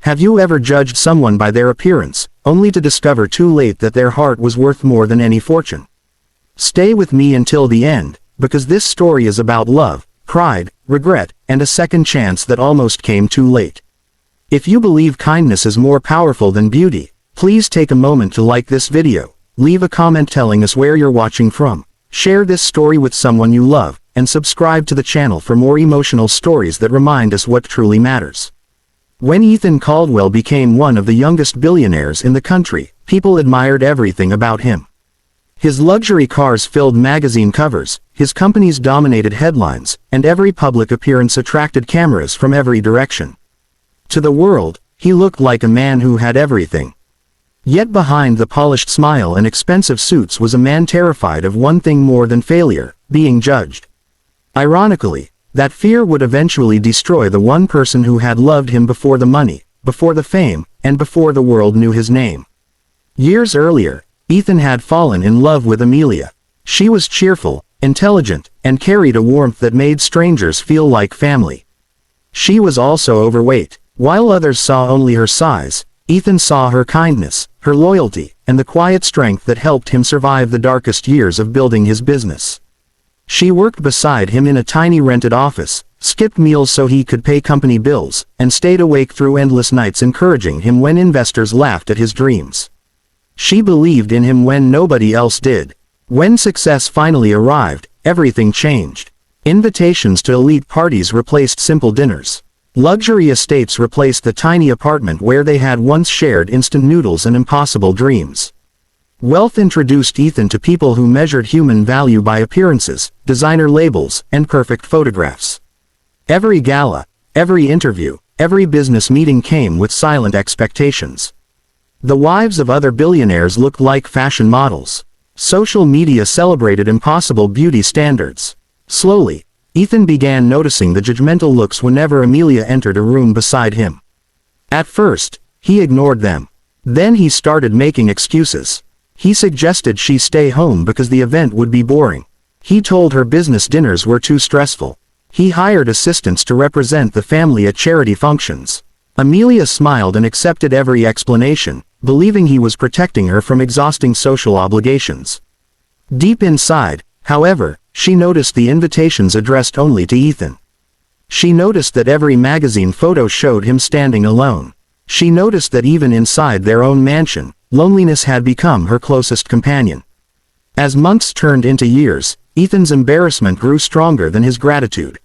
Have you ever judged someone by their appearance, only to discover too late that their heart was worth more than any fortune? Stay with me until the end, because this story is about love, pride, regret, and a second chance that almost came too late. If you believe kindness is more powerful than beauty, please take a moment to like this video, leave a comment telling us where you're watching from, share this story with someone you love, and subscribe to the channel for more emotional stories that remind us what truly matters. When Ethan Caldwell became one of the youngest billionaires in the country, people admired everything about him. His luxury cars filled magazine covers, his companies dominated headlines, and every public appearance attracted cameras from every direction. To the world, he looked like a man who had everything. Yet behind the polished smile and expensive suits was a man terrified of one thing more than failure: being judged. Ironically, that fear would eventually destroy the one person who had loved him before the money, before the fame, and before the world knew his name. Years earlier, Ethan had fallen in love with Amelia. She was cheerful, intelligent, and carried a warmth that made strangers feel like family. She was also overweight. While others saw only her size, Ethan saw her kindness, her loyalty, and the quiet strength that helped him survive the darkest years of building his business. She worked beside him in a tiny rented office, skipped meals so he could pay company bills, and stayed awake through endless nights encouraging him when investors laughed at his dreams. She believed in him when nobody else did. When success finally arrived, everything changed. Invitations to elite parties replaced simple dinners. Luxury estates replaced the tiny apartment where they had once shared instant noodles and impossible dreams. Wealth introduced Ethan to people who measured human value by appearances, designer labels, and perfect photographs. Every gala, every interview, every business meeting came with silent expectations. The wives of other billionaires looked like fashion models. Social media celebrated impossible beauty standards. Slowly, Ethan began noticing the judgmental looks whenever Amelia entered a room beside him. At first, he ignored them. Then he started making excuses. He suggested she stay home because the event would be boring. He told her business dinners were too stressful. He hired assistants to represent the family at charity functions. Amelia smiled and accepted every explanation, believing he was protecting her from exhausting social obligations. Deep inside, however, she noticed the invitations addressed only to Ethan. She noticed that every magazine photo showed him standing alone. She noticed that even inside their own mansion, loneliness had become her closest companion. As months turned into years, Ethan's embarrassment grew stronger than his gratitude.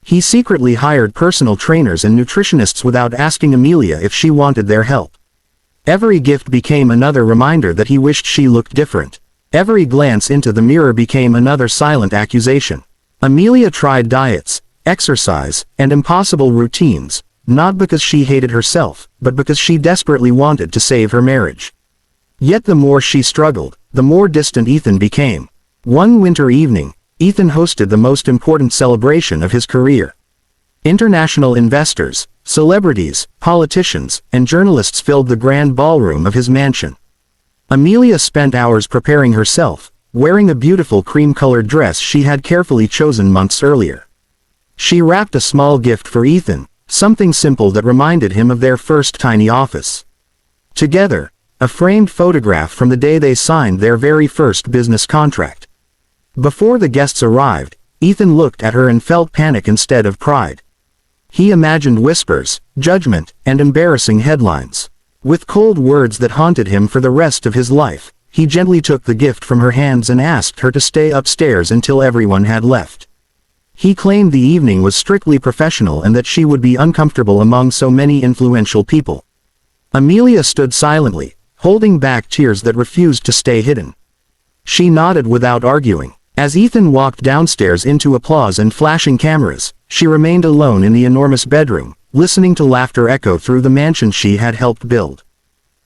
He secretly hired personal trainers and nutritionists without asking Amelia if she wanted their help. Every gift became another reminder that he wished she looked different. Every glance into the mirror became another silent accusation. Amelia tried diets, exercise, and impossible routines, not because she hated herself, but because she desperately wanted to save her marriage. Yet the more she struggled, the more distant Ethan became. One winter evening, Ethan hosted the most important celebration of his career. International investors, celebrities, politicians, and journalists filled the grand ballroom of his mansion. Amelia spent hours preparing herself, wearing a beautiful cream-colored dress she had carefully chosen months earlier. She wrapped a small gift for Ethan, something simple that reminded him of their first tiny office. Together, a framed photograph from the day they signed their very first business contract. Before the guests arrived, Ethan looked at her and felt panic instead of pride. He imagined whispers, judgment, and embarrassing headlines. With cold words that haunted him for the rest of his life, he gently took the gift from her hands and asked her to stay upstairs until everyone had left. He claimed the evening was strictly professional and that she would be uncomfortable among so many influential people. Amelia stood silently, holding back tears that refused to stay hidden. She nodded without arguing. As Ethan walked downstairs into applause and flashing cameras, she remained alone in the enormous bedroom, listening to laughter echo through the mansion she had helped build.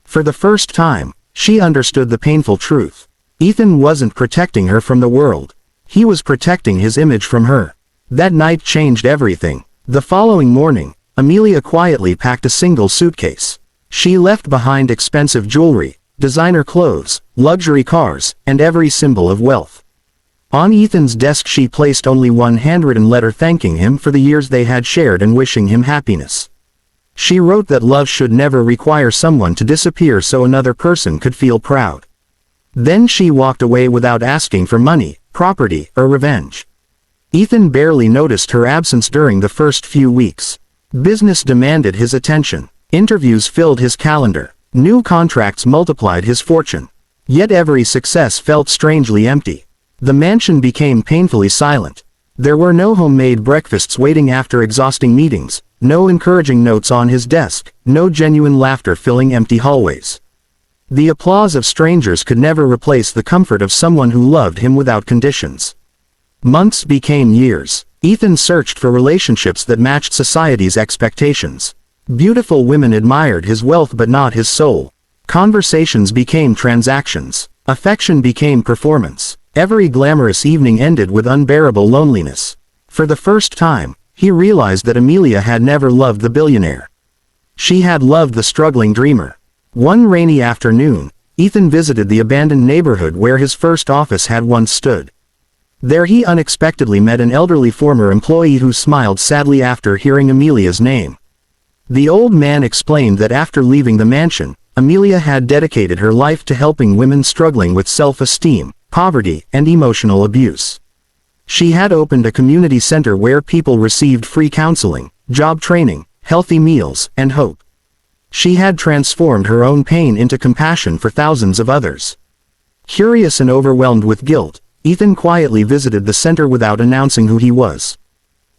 For the first time, she understood the painful truth. Ethan wasn't protecting her from the world. He was protecting his image from her. That night changed everything. The following morning, Amelia quietly packed a single suitcase. She left behind expensive jewelry, designer clothes, luxury cars, and every symbol of wealth. On Ethan's desk she placed only one handwritten letter thanking him for the years they had shared and wishing him happiness. She wrote that love should never require someone to disappear so another person could feel proud. Then she walked away without asking for money, property, or revenge. Ethan barely noticed her absence during the first few weeks. Business demanded his attention. Interviews filled his calendar. New contracts multiplied his fortune. Yet every success felt strangely empty. The mansion became painfully silent. There were no homemade breakfasts waiting after exhausting meetings, no encouraging notes on his desk, no genuine laughter filling empty hallways. The applause of strangers could never replace the comfort of someone who loved him without conditions. Months became years. Ethan searched for relationships that matched society's expectations. Beautiful women admired his wealth but not his soul. Conversations became transactions. Affection became performance. Every glamorous evening ended with unbearable loneliness. For the first time, he realized that Amelia had never loved the billionaire. She had loved the struggling dreamer. One rainy afternoon, Ethan visited the abandoned neighborhood where his first office had once stood. There he unexpectedly met an elderly former employee who smiled sadly after hearing Amelia's name. The old man explained that after leaving the mansion, Amelia had dedicated her life to helping women struggling with self-esteem, poverty, and emotional abuse. She had opened a community center where people received free counseling, job training, healthy meals, and hope. She had transformed her own pain into compassion for thousands of others. Curious and overwhelmed with guilt, Ethan quietly visited the center without announcing who he was.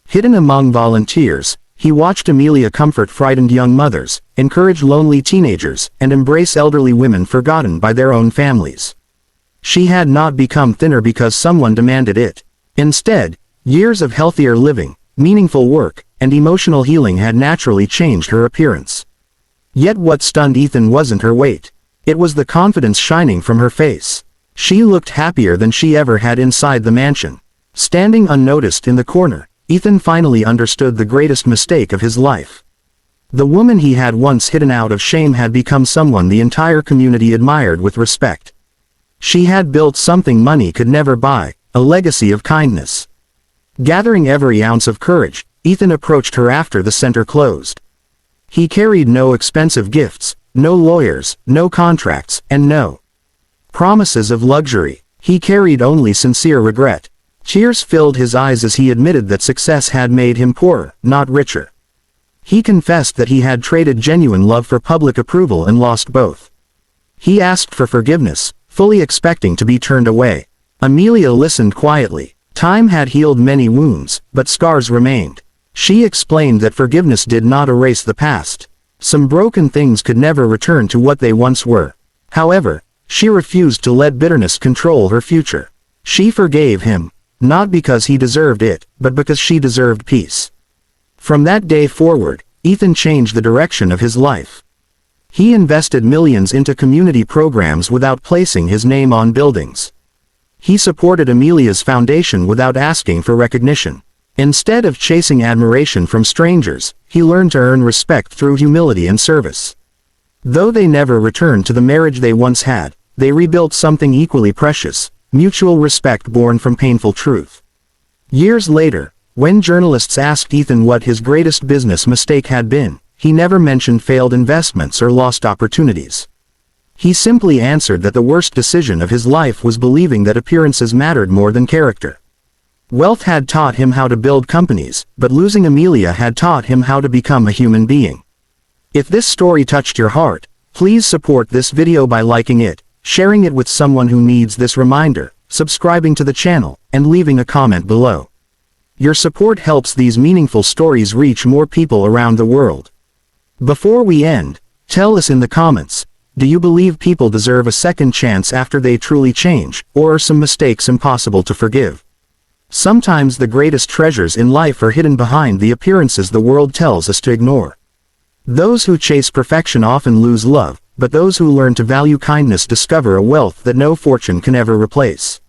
Hidden among volunteers, he watched Amelia comfort frightened young mothers, encourage lonely teenagers, and embrace elderly women forgotten by their own families. She had not become thinner because someone demanded it. Instead, years of healthier living, meaningful work, and emotional healing had naturally changed her appearance. Yet what stunned Ethan wasn't her weight. It was the confidence shining from her face. She looked happier than she ever had inside the mansion. Standing unnoticed in the corner, Ethan finally understood the greatest mistake of his life. The woman he had once hidden out of shame had become someone the entire community admired with respect. She had built something money could never buy, a legacy of kindness. Gathering every ounce of courage, Ethan approached her after the center closed. He carried no expensive gifts, no lawyers, no contracts, and no promises of luxury. He carried only sincere regret. Tears filled his eyes as he admitted that success had made him poorer, not richer. He confessed that he had traded genuine love for public approval and lost both. He asked for forgiveness, fully expecting to be turned away. Amelia listened quietly. Time had healed many wounds, but scars remained. She explained that forgiveness did not erase the past. Some broken things could never return to what they once were. However, she refused to let bitterness control her future. She forgave him, not because he deserved it, but because she deserved peace. From that day forward, Ethan changed the direction of his life. He invested millions into community programs without placing his name on buildings. He supported Amelia's foundation without asking for recognition. Instead of chasing admiration from strangers, he learned to earn respect through humility and service. Though they never returned to the marriage they once had, they rebuilt something equally precious, mutual respect born from painful truth. Years later, when journalists asked Ethan what his greatest business mistake had been, he never mentioned failed investments or lost opportunities. He simply answered that the worst decision of his life was believing that appearances mattered more than character. Wealth had taught him how to build companies, but losing Amelia had taught him how to become a human being. If this story touched your heart, please support this video by liking it, sharing it with someone who needs this reminder, subscribing to the channel, and leaving a comment below. Your support helps these meaningful stories reach more people around the world. Before we end, tell us in the comments, do you believe people deserve a second chance after they truly change, or are some mistakes impossible to forgive? Sometimes the greatest treasures in life are hidden behind the appearances the world tells us to ignore. Those who chase perfection often lose love, but those who learn to value kindness discover a wealth that no fortune can ever replace.